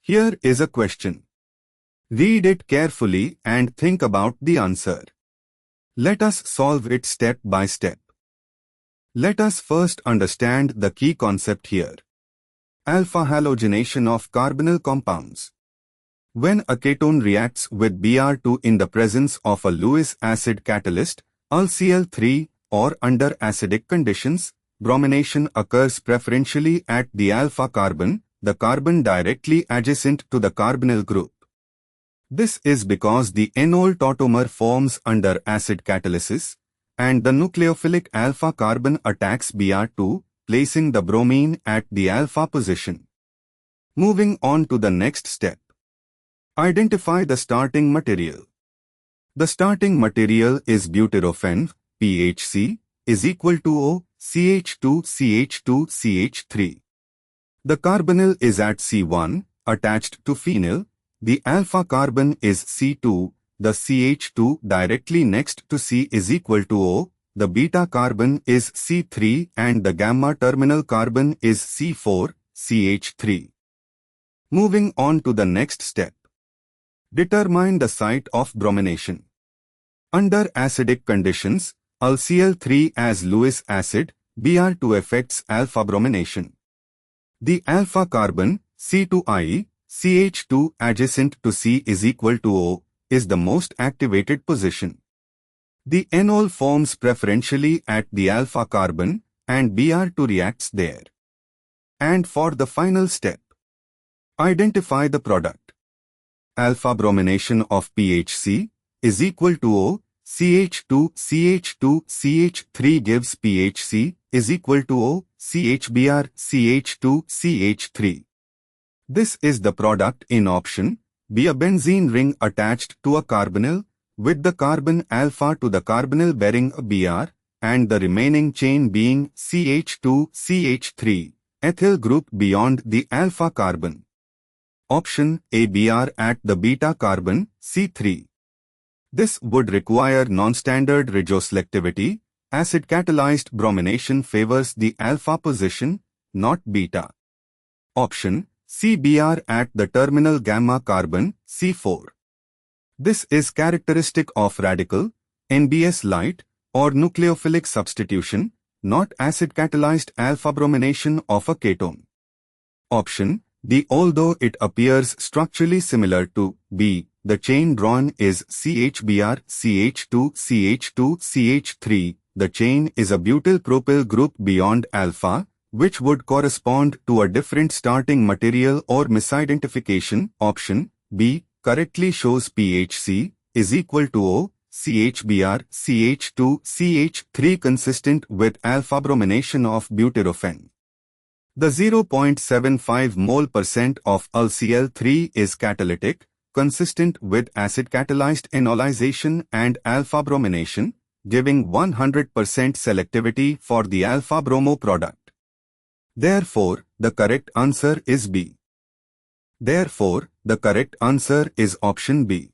Here is a question. Read it carefully and think about the answer. Let us solve it step by step. Let us first understand the key concept here. Alpha-halogenation of carbonyl compounds. When a ketone reacts with Br2 in the presence of a Lewis acid catalyst, AlCl3, or under acidic conditions, bromination occurs preferentially at the alpha carbon, the carbon directly adjacent to the carbonyl group. This is because the enol tautomer forms under acid catalysis, and the nucleophilic alpha carbon attacks Br2, placing the bromine at the alpha position. Moving on to the next step. Identify the starting material. The starting material is butyrophene, PHC, is equal to O, CH2, CH2, CH3. The carbonyl is at C1, attached to phenyl. The alpha carbon is C2, the CH2 directly next to C is equal to O, the beta carbon is C3 and the gamma terminal carbon is C4, CH3. Moving on to the next step. Determine the site of bromination. Under acidic conditions, AlCl3 as Lewis acid, Br2 affects alpha bromination. The alpha carbon, C2I, CH2 adjacent to C is equal to O, is the most activated position. The enol forms preferentially at the alpha carbon and Br2 reacts there. And for the final step, identify the product. Alpha bromination of PHC is equal to O, CH2, CH2, CH3 gives PHC is equal to O, CHBr, CH2, CH3. This is the product in option B, a benzene ring attached to a carbonyl, with the carbon alpha to the carbonyl bearing a Br, and the remaining chain being CH2, CH3, ethyl group beyond the alpha carbon. Option A, Br at the beta carbon, C3. This would require non-standard regioselectivity. Acid-catalyzed bromination favors the alpha position, not beta. Option C, Br at the terminal gamma carbon, C4. This is characteristic of radical, NBS light, or nucleophilic substitution, not acid-catalyzed alpha bromination of a ketone. Option D, although it appears structurally similar to B, the chain drawn is CHBr, CH2, CH2, CH3. The chain is a butyl-propyl group beyond alpha, which would correspond to a different starting material or misidentification. Option B correctly shows PHC is equal to O, CHBr, CH2, CH3 consistent with alpha bromination of butyrophene. The 0.75 mole% of AlCl3 is catalytic, consistent with acid-catalyzed enolization and alpha bromination, giving 100% selectivity for the alpha-bromo product. Therefore, the correct answer is B. Therefore, the correct answer is option B.